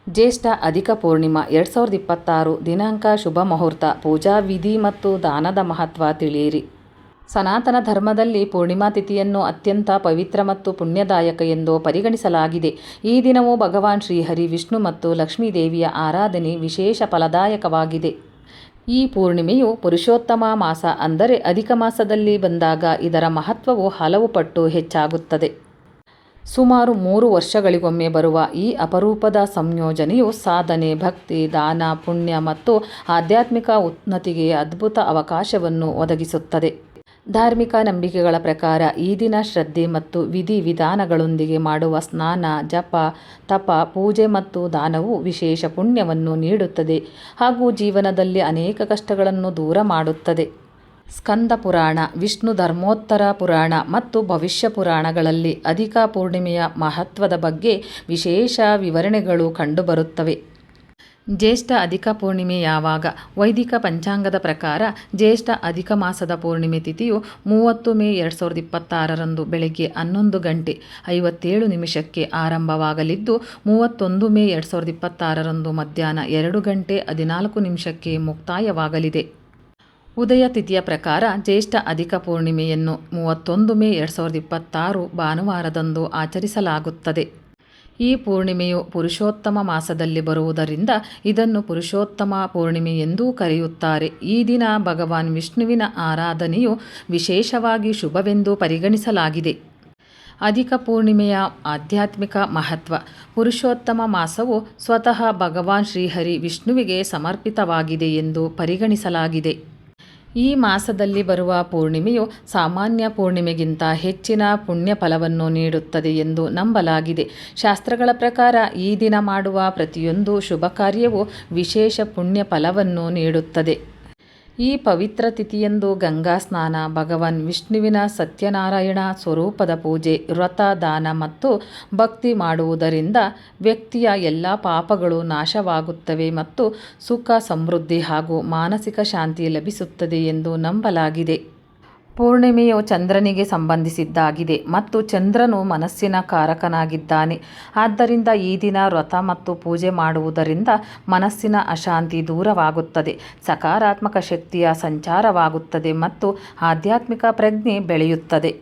ಜ್ಯೇಷ್ಠ ಅಧಿಕ ಪೂರ್ಣಿಮಾ 2026 ದಿನಾಂಕ ಶುಭ ಮುಹೂರ್ತ. ಪೂಜಾ ವಿಧಿ ಮತ್ತು ದಾನದ ಮಹತ್ವ ತಿಳಿಯಿರಿ. ಸನಾತನ ಧರ್ಮದಲ್ಲಿ ಪೂರ್ಣಿಮಾ ತಿಥಿಯನ್ನು ಅತ್ಯಂತ ಪವಿತ್ರ ಮತ್ತು ಪುಣ್ಯದಾಯಕ ಎಂದು ಪರಿಗಣಿಸಲಾಗಿದೆ. ಈ ದಿನವು ಭಗವಾನ್ ಶ್ರೀಹರಿ ವಿಷ್ಣು ಮತ್ತು ಲಕ್ಷ್ಮೀ ದೇವಿಯ ಆರಾಧನೆ ವಿಶೇಷ ಫಲದಾಯಕವಾಗಿದೆ. ಈ ಪೂರ್ಣಿಮೆಯು ಪುರುಷೋತ್ತಮ ಮಾಸ ಅಂದರೆ ಅಧಿಕ ಮಾಸದಲ್ಲಿ ಬಂದಾಗ ಇದರ ಮಹತ್ವವು ಹಲವು ಪಟ್ಟು ಹೆಚ್ಚಾಗುತ್ತದೆ. ಸುಮಾರು 3 ವರ್ಷಗಳಿಗೊಮ್ಮೆ ಬರುವ ಈ ಅಪರೂಪದ ಸಂಯೋಜನೆಯು ಸಾಧನೆ, ಭಕ್ತಿ, ದಾನ, ಪುಣ್ಯ ಮತ್ತು ಆಧ್ಯಾತ್ಮಿಕ ಉನ್ನತಿಗೆ ಅದ್ಭುತ ಅವಕಾಶವನ್ನು ಒದಗಿಸುತ್ತದೆ. ಧಾರ್ಮಿಕ ನಂಬಿಕೆಗಳ ಪ್ರಕಾರ ಈ ದಿನ ಶ್ರದ್ಧೆ ಮತ್ತು ವಿಧಿವಿಧಾನಗಳೊಂದಿಗೆ ಮಾಡುವ ಸ್ನಾನ, ಜಪ, ತಪ, ಪೂಜೆ ಮತ್ತು ದಾನವು ವಿಶೇಷ ಪುಣ್ಯವನ್ನು ನೀಡುತ್ತದೆ ಹಾಗೂ ಜೀವನದಲ್ಲಿ ಅನೇಕ ಕಷ್ಟಗಳನ್ನು ದೂರ ಮಾಡುತ್ತದೆ. ಸ್ಕಂದ ಪುರಾಣ, ವಿಷ್ಣು ಧರ್ಮೋತ್ತರ ಪುರಾಣ ಮತ್ತು ಭವಿಷ್ಯ ಪುರಾಣಗಳಲ್ಲಿ ಅಧಿಕ ಪೂರ್ಣಿಮೆಯ ಮಹತ್ವದ ಬಗ್ಗೆ ವಿಶೇಷ ವಿವರಣೆಗಳು ಕಂಡುಬರುತ್ತವೆ. ಜ್ಯೇಷ್ಠ ಅಧಿಕ ಪೂರ್ಣಿಮೆ ಯಾವಾಗ? ವೈದಿಕ ಪಂಚಾಂಗದ ಪ್ರಕಾರ ಜ್ಯೇಷ್ಠ ಅಧಿಕ ಮಾಸದ ಪೂರ್ಣಿಮೆ ತಿಥಿಯು 30 ಮೇ 2026 ಬೆಳಗ್ಗೆ 11:57 ಆರಂಭವಾಗಲಿದ್ದು 31 ಮೇ 2026 ಮಧ್ಯಾಹ್ನ 2:14 ಮುಕ್ತಾಯವಾಗಲಿದೆ. ಉದಯ ತಿಥಿಯ ಪ್ರಕಾರ ಜ್ಯೇಷ್ಠ ಅಧಿಕ ಪೂರ್ಣಿಮೆಯನ್ನು 31 ಮೇ 2026 ಭಾನುವಾರದಂದು ಆಚರಿಸಲಾಗುತ್ತದೆ. ಈ ಪೂರ್ಣಿಮೆಯು ಪುರುಷೋತ್ತಮ ಮಾಸದಲ್ಲಿ ಬರುವುದರಿಂದ ಇದನ್ನು ಪುರುಷೋತ್ತಮ ಪೂರ್ಣಿಮೆ ಎಂದೂ ಕರೆಯುತ್ತಾರೆ. ಈ ದಿನ ಭಗವಾನ್ ವಿಷ್ಣುವಿನ ಆರಾಧನೆಯು ವಿಶೇಷವಾಗಿ ಶುಭವೆಂದು ಪರಿಗಣಿಸಲಾಗಿದೆ. ಅಧಿಕ ಪೂರ್ಣಿಮೆಯ ಆಧ್ಯಾತ್ಮಿಕ ಮಹತ್ವ. ಪುರುಷೋತ್ತಮ ಮಾಸವು ಸ್ವತಃ ಭಗವಾನ್ ಶ್ರೀಹರಿ ವಿಷ್ಣುವಿಗೆ ಸಮರ್ಪಿತವಾಗಿದೆ ಎಂದು ಪರಿಗಣಿಸಲಾಗಿದೆ. ಈ ಮಾಸದಲ್ಲಿ ಬರುವ ಪೂರ್ಣಿಮೆಯು ಸಾಮಾನ್ಯ ಪೂರ್ಣಿಮೆಗಿಂತ ಹೆಚ್ಚಿನ ಪುಣ್ಯ ಫಲವನ್ನು ನೀಡುತ್ತದೆ ಎಂದು ನಂಬಲಾಗಿದೆ. ಶಾಸ್ತ್ರಗಳ ಪ್ರಕಾರ ಈ ದಿನ ಮಾಡುವ ಪ್ರತಿಯೊಂದು ಶುಭ ಕಾರ್ಯವೂ ವಿಶೇಷ ಪುಣ್ಯ ಫಲವನ್ನು ನೀಡುತ್ತದೆ. ಈ ಪವಿತ್ರ ತಿಥಿಯಂದು ಗಂಗಾ ಸ್ನಾನ, ಭಗವಾನ್ ವಿಷ್ಣುವಿನ ಸತ್ಯನಾರಾಯಣ ಸ್ವರೂಪದ ಪೂಜೆ, ವ್ರತ, ದಾನ ಮತ್ತು ಭಕ್ತಿ ಮಾಡುವುದರಿಂದ ವ್ಯಕ್ತಿಯ ಎಲ್ಲ ಪಾಪಗಳು ನಾಶವಾಗುತ್ತವೆ ಮತ್ತು ಸುಖ, ಸಮೃದ್ಧಿ ಹಾಗೂ ಮಾನಸಿಕ ಶಾಂತಿ ಲಭಿಸುತ್ತದೆ ಎಂದು ನಂಬಲಾಗಿದೆ. ಪೂರ್ಣಿಮೆಯು ಚಂದ್ರನಿಗೆ ಸಂಬಂಧಿಸಿದ್ದಾಗಿದೆ ಮತ್ತು ಚಂದ್ರನು ಮನಸ್ಸಿನ ಕಾರಕನಾಗಿದ್ದಾನೆ. ಆದ್ದರಿಂದ ಈ ದಿನ ವ್ರತ ಮತ್ತು ಪೂಜೆ ಮಾಡುವುದರಿಂದ ಮನಸ್ಸಿನ ಅಶಾಂತಿ ದೂರವಾಗುತ್ತದೆ, ಸಕಾರಾತ್ಮಕ ಶಕ್ತಿಯ ಸಂಚಾರವಾಗುತ್ತದೆ ಮತ್ತು ಆಧ್ಯಾತ್ಮಿಕ ಪ್ರಜ್ಞೆ ಬೆಳೆಯುತ್ತದೆ.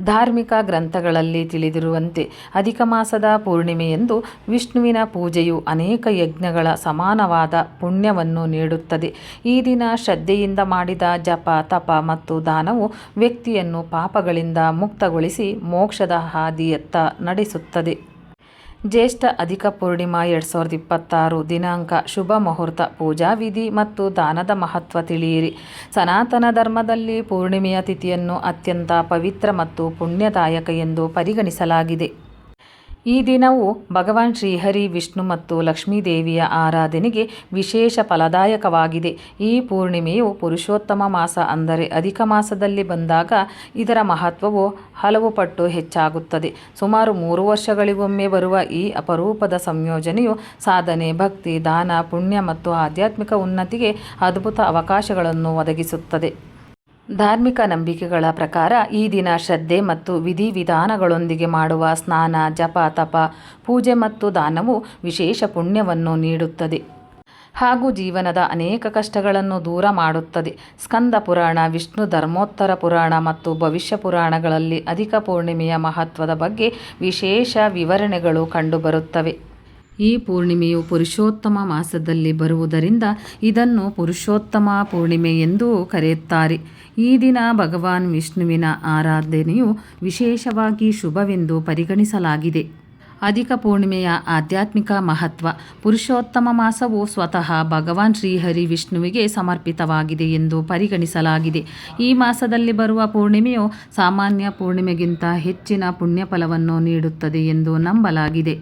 ಧಾರ್ಮಿಕ ಗ್ರಂಥಗಳಲ್ಲಿ ತಿಳಿದಿರುವಂತೆ ಅಧಿಕ ಮಾಸದ ಪೂರ್ಣಿಮೆಯಂದು ವಿಷ್ಣುವಿನ ಪೂಜೆಯು ಅನೇಕ ಯಜ್ಞಗಳ ಸಮಾನವಾದ ಪುಣ್ಯವನ್ನು ನೀಡುತ್ತದೆ. ಈ ದಿನ ಶ್ರದ್ಧೆಯಿಂದ ಮಾಡಿದ ಜಪ, ತಪ ಮತ್ತು ದಾನವು ವ್ಯಕ್ತಿಯನ್ನು ಪಾಪಗಳಿಂದ ಮುಕ್ತಗೊಳಿಸಿ ಮೋಕ್ಷದ ಹಾದಿಯತ್ತ ನಡೆಸುತ್ತದೆ. ಜ್ಯೇಷ್ಠ ಅಧಿಕ ಪೂರ್ಣಿಮಾ 2026 ದಿನಾಂಕ ಶುಭ ಮುಹೂರ್ತ. ಪೂಜಾ ವಿಧಿ ಮತ್ತು ದಾನದ ಮಹತ್ವ ತಿಳಿಯಿರಿ. ಸನಾತನ ಧರ್ಮದಲ್ಲಿ ಪೂರ್ಣಿಮೆಯ ತಿಥಿಯನ್ನು ಅತ್ಯಂತ ಪವಿತ್ರ ಮತ್ತು ಪುಣ್ಯದಾಯಕ ಎಂದು ಪರಿಗಣಿಸಲಾಗಿದೆ. ಈ ದಿನವು ಭಗವಾನ್ ಶ್ರೀಹರಿ ವಿಷ್ಣು ಮತ್ತು ಲಕ್ಷ್ಮೀ ದೇವಿಯ ಆರಾಧನೆಗೆ ವಿಶೇಷ ಫಲದಾಯಕವಾಗಿದೆ. ಈ ಪೂರ್ಣಿಮೆಯು ಪುರುಷೋತ್ತಮ ಮಾಸ ಅಂದರೆ ಅಧಿಕ ಮಾಸದಲ್ಲಿ ಬಂದಾಗ ಇದರ ಮಹತ್ವವು ಹಲವು ಪಟ್ಟು ಹೆಚ್ಚಾಗುತ್ತದೆ. ಸುಮಾರು 3 ವರ್ಷಗಳಿಗೊಮ್ಮೆ ಬರುವ ಈ ಅಪರೂಪದ ಸಂಯೋಜನೆಯು ಸಾಧನೆ, ಭಕ್ತಿ, ದಾನ, ಪುಣ್ಯ ಮತ್ತು ಆಧ್ಯಾತ್ಮಿಕ ಉನ್ನತಿಗೆ ಅದ್ಭುತ ಅವಕಾಶಗಳನ್ನು ಒದಗಿಸುತ್ತದೆ. ಧಾರ್ಮಿಕ ನಂಬಿಕೆಗಳ ಪ್ರಕಾರ ಈ ದಿನ ಶ್ರದ್ಧೆ ಮತ್ತು ವಿಧಿವಿಧಾನಗಳೊಂದಿಗೆ ಮಾಡುವ ಸ್ನಾನ, ಜಪ, ತಪ, ಪೂಜೆ ಮತ್ತು ದಾನವು ವಿಶೇಷ ಪುಣ್ಯವನ್ನು ನೀಡುತ್ತದೆ ಹಾಗೂ ಜೀವನದ ಅನೇಕ ಕಷ್ಟಗಳನ್ನು ದೂರ ಮಾಡುತ್ತದೆ. ಸ್ಕಂದ ಪುರಾಣ, ವಿಷ್ಣು ಧರ್ಮೋತ್ತರ ಪುರಾಣ ಮತ್ತು ಭವಿಷ್ಯ ಪುರಾಣಗಳಲ್ಲಿ ಅಧಿಕ ಪೂರ್ಣಿಮೆಯ ಮಹತ್ವದ ಬಗ್ಗೆ ವಿಶೇಷ ವಿವರಣೆಗಳು ಕಂಡುಬರುತ್ತವೆ. ಈ ಪೂರ್ಣಿಮೆಯು ಪುರುಷೋತ್ತಮ ಮಾಸದಲ್ಲಿ ಬರುವುದರಿಂದ ಇದನ್ನು ಪುರುಷೋತ್ತಮ ಪೂರ್ಣಿಮೆ ಎಂದೂ ಕರೆಯುತ್ತಾರೆ. ಈ ದಿನ ಭಗವಾನ್ ವಿಷ್ಣುವಿನ ಆರಾಧನೆಯು ವಿಶೇಷವಾಗಿ ಶುಭವೆಂದು ಪರಿಗಣಿಸಲಾಗಿದೆ. ಅಧಿಕ ಪೂರ್ಣಿಮೆಯ ಆಧ್ಯಾತ್ಮಿಕ ಮಹತ್ವ. ಪುರುಷೋತ್ತಮ ಮಾಸವು ಸ್ವತಃ ಭಗವಾನ್ ಶ್ರೀಹರಿ ವಿಷ್ಣುವಿಗೆ ಸಮರ್ಪಿತವಾಗಿದೆ ಎಂದು ಪರಿಗಣಿಸಲಾಗಿದೆ. ಈ ಮಾಸದಲ್ಲಿ ಬರುವ ಪೂರ್ಣಿಮೆಯು ಸಾಮಾನ್ಯ ಪೂರ್ಣಿಮೆಗಿಂತ ಹೆಚ್ಚಿನ ಪುಣ್ಯಫಲವನ್ನು ನೀಡುತ್ತದೆ ಎಂದು ನಂಬಲಾಗಿದೆ.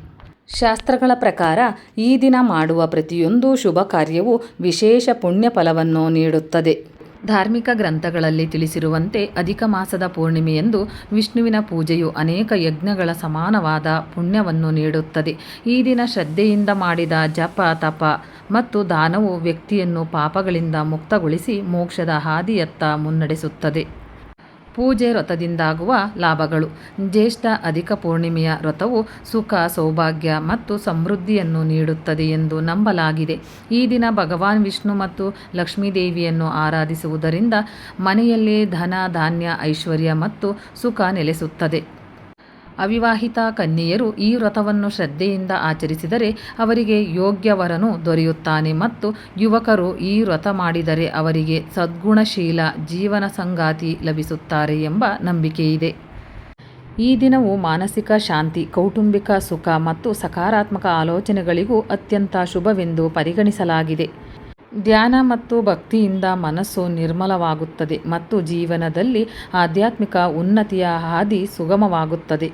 ಶಾಸ್ತ್ರಗಳ ಪ್ರಕಾರ ಈ ದಿನ ಮಾಡುವ ಪ್ರತಿಯೊಂದು ಶುಭ ಕಾರ್ಯವೂ ವಿಶೇಷ ಪುಣ್ಯ ಫಲವನ್ನು ನೀಡುತ್ತದೆ. ಧಾರ್ಮಿಕ ಗ್ರಂಥಗಳಲ್ಲಿ ತಿಳಿಸಿರುವಂತೆ ಅಧಿಕ ಮಾಸದ ಪೂರ್ಣಿಮೆಯಂದು ವಿಷ್ಣುವಿನ ಪೂಜೆಯು ಅನೇಕ ಯಜ್ಞಗಳ ಸಮಾನವಾದ ಪುಣ್ಯವನ್ನು ನೀಡುತ್ತದೆ. ಈ ದಿನ ಶ್ರದ್ಧೆಯಿಂದ ಮಾಡಿದ ಜಪ, ತಪ ಮತ್ತು ದಾನವು ವ್ಯಕ್ತಿಯನ್ನು ಪಾಪಗಳಿಂದ ಮುಕ್ತಗೊಳಿಸಿ ಮೋಕ್ಷದ ಹಾದಿಯತ್ತ ಮುನ್ನಡೆಸುತ್ತದೆ. ಪೂಜೆ ವ್ರತದಿಂದಾಗುವ ಲಾಭಗಳು. ಜ್ಯೇಷ್ಠ ಅಧಿಕ ಪೂರ್ಣಿಮೆಯ ವ್ರತವು ಸುಖ, ಸೌಭಾಗ್ಯ ಮತ್ತು ಸಮೃದ್ಧಿಯನ್ನು ನೀಡುತ್ತದೆ ಎಂದು ನಂಬಲಾಗಿದೆ. ಈ ದಿನ ಭಗವಾನ್ ವಿಷ್ಣು ಮತ್ತು ಲಕ್ಷ್ಮೀದೇವಿಯನ್ನು ಆರಾಧಿಸುವುದರಿಂದ ಮನೆಯಲ್ಲಿ ಧನ, ಧಾನ್ಯ, ಐಶ್ವರ್ಯ ಮತ್ತು ಸುಖ ನೆಲೆಸುತ್ತದೆ. ಅವಿವಾಹಿತ ಕನ್ಯೆಯರು ಈ ವ್ರತವನ್ನು ಶ್ರದ್ಧೆಯಿಂದ ಆಚರಿಸಿದರೆ ಅವರಿಗೆ ಯೋಗ್ಯ ವರನು ದೊರೆಯುತ್ತಾನೆ ಮತ್ತು ಯುವಕರು ಈ ವ್ರತ ಮಾಡಿದರೆ ಅವರಿಗೆ ಸದ್ಗುಣಶೀಲ ಜೀವನ ಸಂಗಾತಿ ಲಭಿಸುತ್ತಾರೆ ಎಂಬ ನಂಬಿಕೆಯಿದೆ. ಈ ದಿನವು ಮಾನಸಿಕ ಶಾಂತಿ, ಕೌಟುಂಬಿಕ ಸುಖ ಮತ್ತು ಸಕಾರಾತ್ಮಕ ಆಲೋಚನೆಗಳಿಗೂ ಅತ್ಯಂತ ಶುಭವೆಂದು ಪರಿಗಣಿಸಲಾಗಿದೆ. ಧ್ಯಾನ ಮತ್ತು ಭಕ್ತಿಯಿಂದ ಮನಸ್ಸು ನಿರ್ಮಲವಾಗುತ್ತದೆ ಮತ್ತು ಜೀವನದಲ್ಲಿ ಆಧ್ಯಾತ್ಮಿಕ ಉನ್ನತಿಯ ಹಾದಿ ಸುಗಮವಾಗುತ್ತದೆ.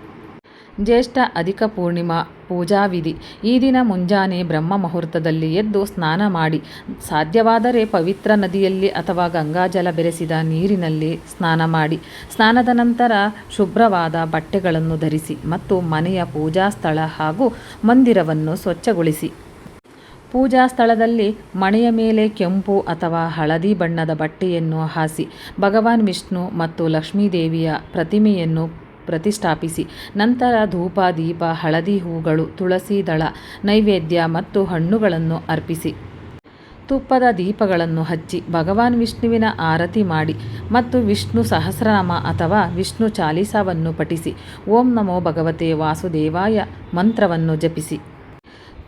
ಜ್ಯೇಷ್ಠ ಅಧಿಕ ಪೂರ್ಣಿಮಾ ಪೂಜಾವಿಧಿ. ಈ ದಿನ ಮುಂಜಾನೆ ಬ್ರಹ್ಮ ಮುಹೂರ್ತದಲ್ಲಿ ಎದ್ದು ಸ್ನಾನ ಮಾಡಿ, ಸಾಧ್ಯವಾದರೆ ಪವಿತ್ರ ನದಿಯಲ್ಲಿ ಅಥವಾ ಗಂಗಾಜಲ ಬೆರೆಸಿದ ನೀರಿನಲ್ಲಿ ಸ್ನಾನ ಮಾಡಿ. ಸ್ನಾನದ ನಂತರ ಶುಭ್ರವಾದ ಬಟ್ಟೆಗಳನ್ನು ಧರಿಸಿ ಮತ್ತು ಮನೆಯ ಪೂಜಾ ಸ್ಥಳ ಹಾಗೂ ಮಂದಿರವನ್ನು ಸ್ವಚ್ಛಗೊಳಿಸಿ. ಪೂಜಾ ಸ್ಥಳದಲ್ಲಿ ಮಣೆಯ ಮೇಲೆ ಕೆಂಪು ಅಥವಾ ಹಳದಿ ಬಣ್ಣದ ಬಟ್ಟೆಯನ್ನು ಹಾಸಿ ಭಗವಾನ್ ವಿಷ್ಣು ಮತ್ತು ಲಕ್ಷ್ಮೀದೇವಿಯ ಪ್ರತಿಮೆಯನ್ನು ಪ್ರತಿಷ್ಠಾಪಿಸಿ. ನಂತರ ಧೂಪ, ದೀಪ, ಹಳದಿ ಹೂಗಳು, ತುಳಸಿ ದಳ, ನೈವೇದ್ಯ ಮತ್ತು ಹಣ್ಣುಗಳನ್ನು ಅರ್ಪಿಸಿ. ತುಪ್ಪದ ದೀಪಗಳನ್ನು ಹಚ್ಚಿ ಭಗವಾನ್ ವಿಷ್ಣುವಿನ ಆರತಿ ಮಾಡಿ ಮತ್ತು ವಿಷ್ಣು ಸಹಸ್ರನಾಮ ಅಥವಾ ವಿಷ್ಣು ಚಾಲಿಸವನ್ನು ಪಠಿಸಿ ಓಂ ನಮೋ ಭಗವತೆ ವಾಸುದೇವಾಯ ಮಂತ್ರವನ್ನು ಜಪಿಸಿ.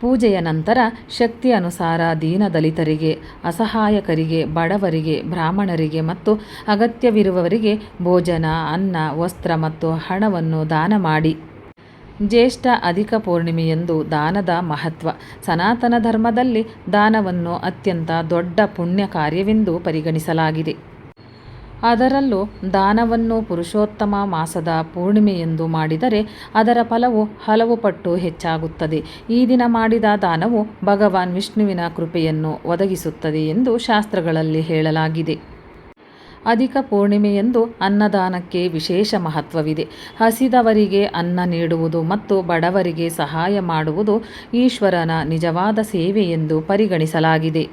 ಪೂಜೆಯ ನಂತರ ಶಕ್ತಿ ಅನುಸಾರ ದೀನದಲಿತರಿಗೆ, ಅಸಹಾಯಕರಿಗೆ, ಬಡವರಿಗೆ, ಬ್ರಾಹ್ಮಣರಿಗೆ ಮತ್ತು ಅಗತ್ಯವಿರುವವರಿಗೆ ಭೋಜನ, ಅನ್ನ, ವಸ್ತ್ರ ಮತ್ತು ಹಣವನ್ನು ದಾನ ಮಾಡಿ. ಜ್ಯೇಷ್ಠ ಅಧಿಕ ಪೂರ್ಣಿಮೆಯಂದು ದಾನದ ಮಹತ್ವ. ಸನಾತನ ಧರ್ಮದಲ್ಲಿ ದಾನವನ್ನು ಅತ್ಯಂತ ದೊಡ್ಡ ಪುಣ್ಯ ಕಾರ್ಯವೆಂದು ಪರಿಗಣಿಸಲಾಗಿದೆ. ಅದರಲ್ಲೂ ದಾನವನ್ನು ಪುರುಷೋತ್ತಮ ಮಾಸದ ಪೂರ್ಣಿಮೆಯಂದು ಮಾಡಿದರೆ ಅದರ ಫಲವು ಹಲವು ಪಟ್ಟು ಹೆಚ್ಚಾಗುತ್ತದೆ. ಈ ದಿನ ಮಾಡಿದ ದಾನವು ಭಗವಾನ್ ವಿಷ್ಣುವಿನ ಕೃಪೆಯನ್ನು ಒದಗಿಸುತ್ತದೆ ಎಂದು ಶಾಸ್ತ್ರಗಳಲ್ಲಿ ಹೇಳಲಾಗಿದೆ. ಅಧಿಕ ಪೂರ್ಣಿಮೆಯಂದು ಅನ್ನದಾನಕ್ಕೆ ವಿಶೇಷ ಮಹತ್ವವಿದೆ. ಹಸಿದವರಿಗೆ ಅನ್ನ ನೀಡುವುದು ಮತ್ತು ಬಡವರಿಗೆ ಸಹಾಯ ಮಾಡುವುದು ಈಶ್ವರನ ನಿಜವಾದ ಸೇವೆ ಎಂದು ಪರಿಗಣಿಸಲಾಗಿದೆ.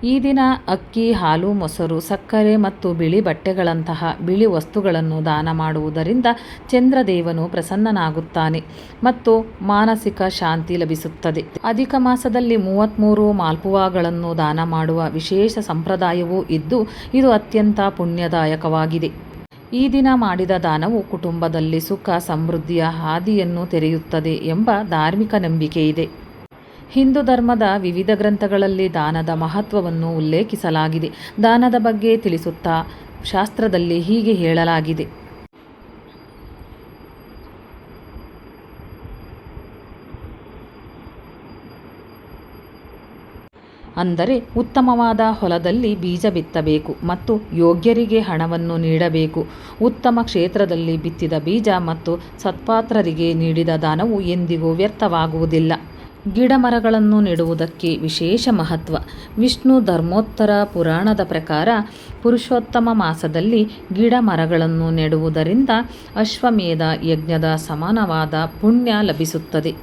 ಈ ದಿನ ಅಕ್ಕಿ, ಹಾಲು, ಮೊಸರು, ಸಕ್ಕರೆ ಮತ್ತು ಬಿಳಿ ಬಟ್ಟೆಗಳಂತಹ ಬಿಳಿ ವಸ್ತುಗಳನ್ನು ದಾನ ಮಾಡುವುದರಿಂದ ಚಂದ್ರದೇವನು ಪ್ರಸನ್ನನಾಗುತ್ತಾನೆ ಮತ್ತು ಮಾನಸಿಕ ಶಾಂತಿ ಲಭಿಸುತ್ತದೆ. ಅಧಿಕ ಮಾಸದಲ್ಲಿ 33 ಮಾಲ್ಪುವಾಗಳನ್ನು ದಾನ ಮಾಡುವ ವಿಶೇಷ ಸಂಪ್ರದಾಯವೂ ಇದ್ದು ಇದು ಅತ್ಯಂತ ಪುಣ್ಯದಾಯಕವಾಗಿದೆ. ಈ ದಿನ ಮಾಡಿದ ದಾನವು ಕುಟುಂಬದಲ್ಲಿ ಸುಖ, ಸಮೃದ್ಧಿಯ ಹಾದಿಯನ್ನು ತೆರೆಯುತ್ತದೆ ಎಂಬ ಧಾರ್ಮಿಕ ನಂಬಿಕೆಯಿದೆ. ಹಿಂದೂ ಧರ್ಮದ ವಿವಿಧ ಗ್ರಂಥಗಳಲ್ಲಿ ದಾನದ ಮಹತ್ವವನ್ನು ಉಲ್ಲೇಖಿಸಲಾಗಿದೆ. ದಾನದ ಬಗ್ಗೆ ತಿಳಿಸುತ್ತಾ ಶಾಸ್ತ್ರದಲ್ಲಿ ಹೀಗೆ ಹೇಳಲಾಗಿದೆ. ಅಂದರೆ ಉತ್ತಮವಾದ ಹೊಲದಲ್ಲಿ ಬೀಜ ಬಿತ್ತಬೇಕು ಮತ್ತು ಯೋಗ್ಯರಿಗೆ ಹಣವನ್ನು ನೀಡಬೇಕು. ಉತ್ತಮ ಕ್ಷೇತ್ರದಲ್ಲಿ ಬಿತ್ತಿದ ಬೀಜ ಮತ್ತು ಸತ್ಪಾತ್ರರಿಗೆ ನೀಡಿದ ದಾನವು ಎಂದಿಗೂ ವ್ಯರ್ಥವಾಗುವುದಿಲ್ಲ. ಗಿಡ ಮರಗಳನ್ನು ನೆಡುವುದಕ್ಕೆ ವಿಶೇಷ ಮಹತ್ವ. ವಿಷ್ಣು ಧರ್ಮೋತ್ತರ ಪುರಾಣದ ಪ್ರಕಾರ ಪುರುಷೋತ್ತಮ ಮಾಸದಲ್ಲಿ ಗಿಡ ಮರಗಳನ್ನು ನೆಡುವುದರಿಂದ ಅಶ್ವಮೇಧ ಯಜ್ಞದ ಸಮಾನವಾದ ಪುಣ್ಯ ಲಭಿಸುತ್ತದೆ.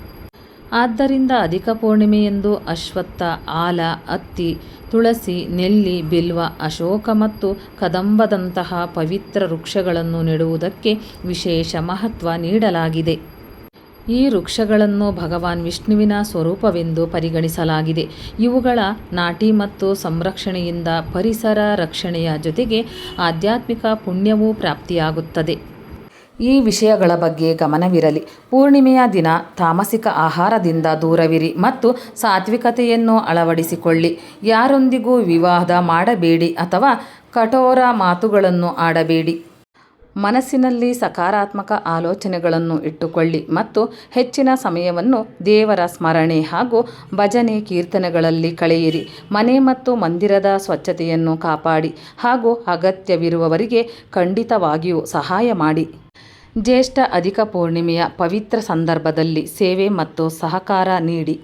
ಆದ್ದರಿಂದ ಅಧಿಕ ಪೂರ್ಣಿಮೆಯಂದು ಅಶ್ವತ್ಥ, ಆಲ, ಹತ್ತಿ, ತುಳಸಿ, ನೆಲ್ಲಿ, ಬಿಲ್ವ, ಅಶೋಕ ಮತ್ತು ಕದಂಬದಂತಹ ಪವಿತ್ರ ವೃಕ್ಷಗಳನ್ನು ನೆಡುವುದಕ್ಕೆ ವಿಶೇಷ ಮಹತ್ವ ನೀಡಲಾಗಿದೆ. ಈ ವೃಕ್ಷಗಳನ್ನು ಭಗವಾನ್ ವಿಷ್ಣುವಿನ ಸ್ವರೂಪವೆಂದು ಪರಿಗಣಿಸಲಾಗಿದೆ. ಇವುಗಳ ನಾಟಿ ಮತ್ತು ಸಂರಕ್ಷಣೆಯಿಂದ ಪರಿಸರ ರಕ್ಷಣೆಯ ಜೊತೆಗೆ ಆಧ್ಯಾತ್ಮಿಕ ಪುಣ್ಯವೂ ಪ್ರಾಪ್ತಿಯಾಗುತ್ತದೆ. ಈ ವಿಷಯಗಳ ಬಗ್ಗೆ ಗಮನವಿರಲಿ. ಪೂರ್ಣಿಮೆಯ ದಿನ ತಾಮಸಿಕ ಆಹಾರದಿಂದ ದೂರವಿರಿ ಮತ್ತು ಸಾತ್ವಿಕತೆಯನ್ನು ಅಳವಡಿಸಿಕೊಳ್ಳಿ. ಯಾರೊಂದಿಗೂ ವಿವಾದ ಮಾಡಬೇಡಿ ಅಥವಾ ಕಠೋರ ಮಾತುಗಳನ್ನು ಆಡಬೇಡಿ. ಮನಸ್ಸಿನಲ್ಲಿ ಸಕಾರಾತ್ಮಕ ಆಲೋಚನೆಗಳನ್ನು ಇಟ್ಟುಕೊಳ್ಳಿ ಮತ್ತು ಹೆಚ್ಚಿನ ಸಮಯವನ್ನು ದೇವರ ಸ್ಮರಣೆ ಹಾಗೂ ಭಜನೆ, ಕೀರ್ತನೆಗಳಲ್ಲಿ ಕಳೆಯಿರಿ. ಮನೆ ಮತ್ತು ಮಂದಿರದ ಸ್ವಚ್ಛತೆಯನ್ನು ಕಾಪಾಡಿ ಹಾಗೂ ಅಗತ್ಯವಿರುವವರಿಗೆ ಖಂಡಿತವಾಗಿಯೂ ಸಹಾಯ ಮಾಡಿ. ಜ್ಯೇಷ್ಠ ಅಧಿಕ ಪೂರ್ಣಿಮೆಯ ಪವಿತ್ರ ಸಂದರ್ಭದಲ್ಲಿ ಸೇವೆ ಮತ್ತು ಸಹಕಾರ ನೀಡಿ.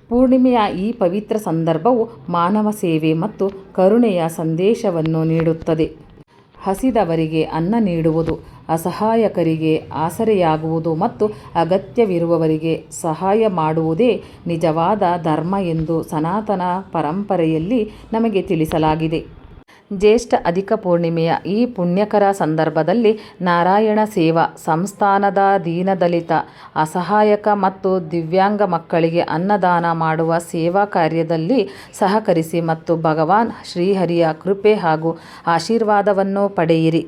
ಪೂರ್ಣಿಮೆಯ ಈ ಪವಿತ್ರ ಸಂದರ್ಭವು ಮಾನವ ಸೇವೆ ಮತ್ತು ಕರುಣೆಯ ಸಂದೇಶವನ್ನು ನೀಡುತ್ತದೆ. ಹಸಿದವರಿಗೆ ಅನ್ನ ನೀಡುವುದು, ಅಸಹಾಯಕರಿಗೆ ಆಸರೆಯಾಗುವುದು ಮತ್ತು ಅಗತ್ಯವಿರುವವರಿಗೆ ಸಹಾಯ ಮಾಡುವುದೇ ನಿಜವಾದ ಧರ್ಮ ಎಂದು ಸನಾತನ ಪರಂಪರೆಯಲ್ಲಿ ನಮಗೆ ತಿಳಿಸಲಾಗಿದೆ. ಜ್ಯೇಷ್ಠ ಅಧಿಕ ಪೂರ್ಣಿಮೆಯ ಈ ಪುಣ್ಯಕರ ಸಂದರ್ಭದಲ್ಲಿ ನಾರಾಯಣ ಸೇವಾ ಸಂಸ್ಥಾನದ ದೀನದಲಿತ, ಅಸಹಾಯಕ ಮತ್ತು ದಿವ್ಯಾಂಗ ಮಕ್ಕಳಿಗೆ ಅನ್ನದಾನ ಮಾಡುವ ಸೇವಾ ಕಾರ್ಯದಲ್ಲಿ ಸಹಕರಿಸಿ ಮತ್ತು ಭಗವಾನ್ ಶ್ರೀಹರಿಯ ಕೃಪೆ ಹಾಗೂ ಆಶೀರ್ವಾದವನ್ನು ಪಡೆಯಿರಿ.